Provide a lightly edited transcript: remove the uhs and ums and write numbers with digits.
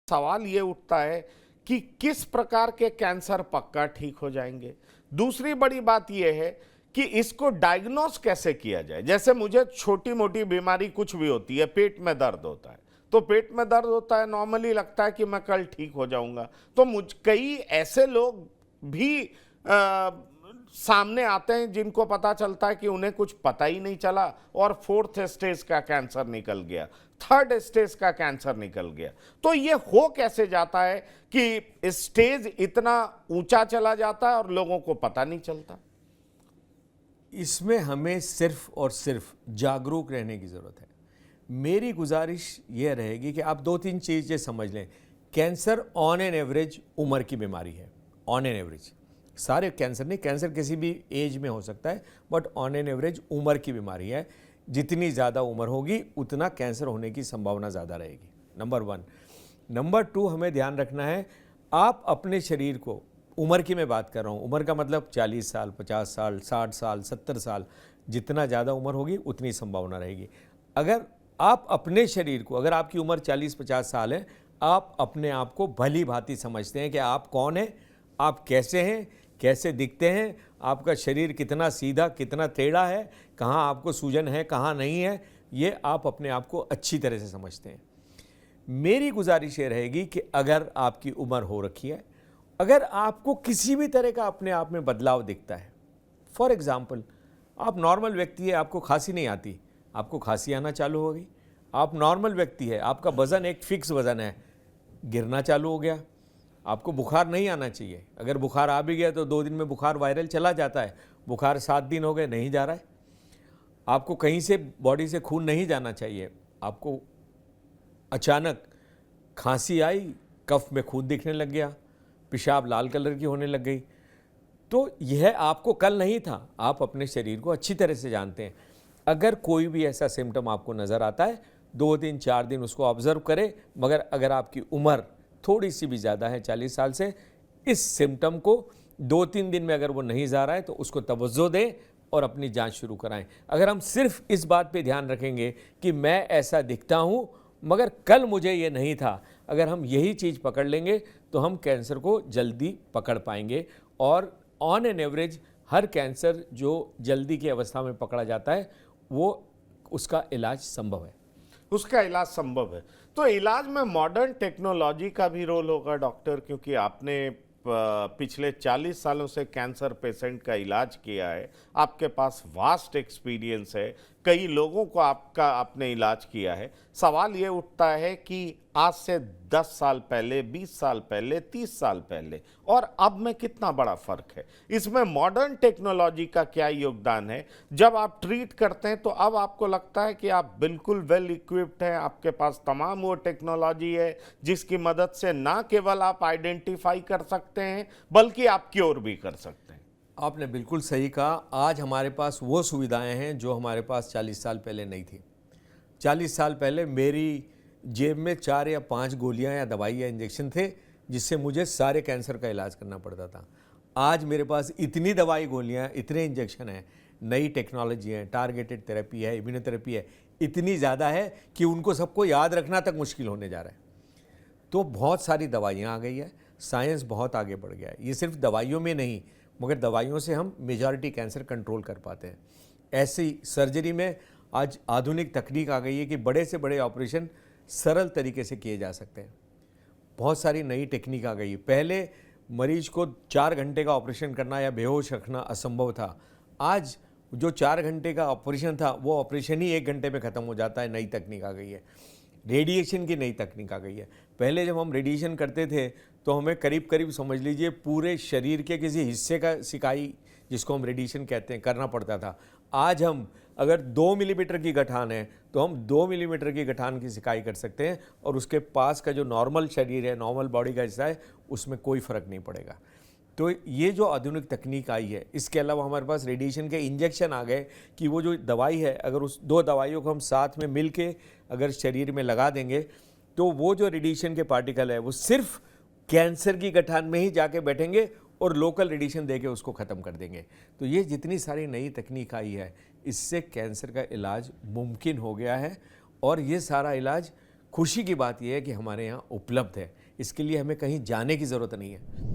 सवाल ये उठता है कि किस प्रकार के कैंसर पक्का ठीक हो जाएंगे। दूसरी बड़ी बात यह है कि इसको डायग्नोस कैसे किया जाए। जैसे मुझे छोटी मोटी बीमारी कुछ भी होती है, पेट में दर्द होता है, तो पेट में दर्द होता है, नॉर्मली लगता है कि मैं कल ठीक हो जाऊंगा। तो कई ऐसे लोग भी सामने आते हैं जिनको पता चलता है कि उन्हें कुछ पता ही नहीं चला और फोर्थ स्टेज का कैंसर निकल गया, थर्ड स्टेज का कैंसर निकल गया। तो ये हो कैसे जाता है कि स्टेज इतना ऊंचा चला जाता है और लोगों को पता नहीं चलता? इसमें हमें सिर्फ और सिर्फ जागरूक रहने की ज़रूरत है। मेरी गुजारिश ये रहेगी कि आप 2-3 चीज़ें समझ लें। कैंसर ऑन एन एवरेज उम्र की बीमारी है, ऑन एन एवरेज। सारे कैंसर नहीं, कैंसर किसी भी एज में हो सकता है, बट ऑन एन एवरेज उम्र की बीमारी है। जितनी ज़्यादा उम्र होगी उतना कैंसर होने की संभावना ज़्यादा रहेगी, नंबर 1। नंबर 2, हमें ध्यान रखना है, आप अपने शरीर को, उम्र की मैं बात कर रहा हूँ, उम्र का मतलब 40 साल, 50 साल, 60 साल, 70 साल, जितना ज़्यादा उम्र होगी उतनी संभावना रहेगी। अगर आप अपने शरीर को, अगर आपकी उम्र 40-50 साल है, आप अपने आप को भली भांति समझते हैं कि आप कौन हैं, आप कैसे हैं, कैसे दिखते हैं, आपका शरीर कितना सीधा, कितना टेढ़ा है, कहाँ आपको सूजन है, कहाँ नहीं है, ये आप अपने आप को अच्छी तरह से समझते हैं। मेरी गुजारिश ये रहेगी कि अगर आपकी उम्र हो रखी है, अगर आपको किसी भी तरह का अपने आप में बदलाव दिखता है, फॉर एग्ज़ाम्पल, आप नॉर्मल व्यक्ति है, आपको खांसी नहीं आती, आपको खांसी आना चालू हो गई। आप नॉर्मल व्यक्ति है, आपका वज़न एक फिक्स वज़न है, गिरना चालू हो गया। आपको बुखार नहीं आना चाहिए, अगर बुखार आ भी गया तो 2 दिन में बुखार वायरल चला जाता है। बुखार 7 दिन हो गए, नहीं जा रहा है। आपको कहीं से बॉडी से खून नहीं जाना चाहिए, आपको अचानक खांसी आई, कफ में खून दिखने लग गया, पेशाब लाल कलर की होने लग गई, तो यह आपको कल नहीं था। आप अपने शरीर को अच्छी तरह से जानते हैं। अगर कोई भी ऐसा सिम्टम आपको नज़र आता है, 2 दिन 4 दिन उसको ऑब्जर्व करें, मगर अगर आपकी उम्र थोड़ी सी भी ज़्यादा है, 40 साल से, इस सिम्टम को 2-3 दिन में अगर वो नहीं जा रहा है तो उसको तवज्जो दें और अपनी जांच शुरू कराएं। अगर हम सिर्फ इस बात पे ध्यान रखेंगे कि मैं ऐसा दिखता हूँ मगर कल मुझे ये नहीं था, अगर हम यही चीज़ पकड़ लेंगे तो हम कैंसर को जल्दी पकड़ पाएंगे। और on an average her cancer जो जल्दी की अवस्था में पकड़ा जाता है, वो उसका इलाज संभव है, उसका इलाज संभव है। तो इलाज में मॉडर्न टेक्नोलॉजी का भी रोल होगा डॉक्टर, क्योंकि आपने पिछले 40 सालों से कैंसर पेशेंट का इलाज किया है, आपके पास वास्ट एक्सपीरियंस है, कई लोगों को आपने इलाज किया है। सवाल ये उठता है कि आज से 10 साल पहले, 20 साल पहले, 30 साल पहले और अब में कितना बड़ा फर्क है? इसमें मॉडर्न टेक्नोलॉजी का क्या योगदान है? जब आप ट्रीट करते हैं तो अब आपको लगता है कि आप बिल्कुल वेल इक्विप्ड हैं, आपके पास तमाम वो टेक्नोलॉजी है जिसकी मदद से ना केवल आप आइडेंटिफाई कर सकते हैं बल्कि आप क्योर भी कर सकते हैं। आपने बिल्कुल सही कहा। आज हमारे पास वो सुविधाएं हैं जो हमारे पास 40 साल पहले नहीं थी। 40 साल पहले मेरी जेब में 4 या 5 गोलियां या दवाई या इंजेक्शन थे जिससे मुझे सारे कैंसर का इलाज करना पड़ता था। आज मेरे पास इतनी दवाई, गोलियां, इतने इंजेक्शन हैं, नई टेक्नोलॉजी है, टारगेटेड थेरेपी है, इम्यूनोथेरेपी है, इतनी ज़्यादा है कि उनको सबको याद रखना तक मुश्किल होने जा रहा है। तो बहुत सारी दवाइयाँ आ गई है, साइंस बहुत आगे बढ़ गया है। ये सिर्फ दवाइयों में नहीं, मगर दवाइयों से हम मेजॉरिटी कैंसर कंट्रोल कर पाते हैं। ऐसी सर्जरी में आज आधुनिक तकनीक आ गई है कि बड़े से बड़े ऑपरेशन सरल तरीके से किए जा सकते हैं। बहुत सारी नई टेक्निक आ गई है। पहले मरीज को 4 घंटे का ऑपरेशन करना या बेहोश रखना असंभव था। आज जो 4 घंटे का ऑपरेशन था वो ऑपरेशन ही 1 घंटे में ख़त्म हो जाता है। नई तकनीक आ गई है, रेडिएशन की नई तकनीक आ गई है। पहले जब हम रेडिएशन करते थे तो हमें करीब करीब समझ लीजिए पूरे शरीर के किसी हिस्से का सिकाई, जिसको हम रेडिएशन कहते हैं, करना पड़ता था। आज हम अगर 2 मिलीमीटर की गठान है तो हम 2 मिलीमीटर की गठान की सिकाई कर सकते हैं और उसके पास का जो नॉर्मल शरीर है, नॉर्मल बॉडी का हिस्सा है, उसमें कोई फ़र्क नहीं पड़ेगा। तो ये जो आधुनिक तकनीक आई है, इसके अलावा हमारे पास रेडिएशन के इंजेक्शन आ गए कि वो जो दवाई है, अगर उस 2 दवाइयों को हम साथ में मिल के अगर शरीर में लगा देंगे तो वो जो रेडिएशन के पार्टिकल है वो सिर्फ कैंसर की गठान में ही जाके बैठेंगे और लोकल रेडिएशन देके उसको ख़त्म कर देंगे। तो ये जितनी सारी नई तकनीक आई है, इससे कैंसर का इलाज मुमकिन हो गया है और ये सारा इलाज खुशी की बात यह है कि हमारे यहाँ उपलब्ध है, इसके लिए हमें कहीं जाने की ज़रूरत नहीं है।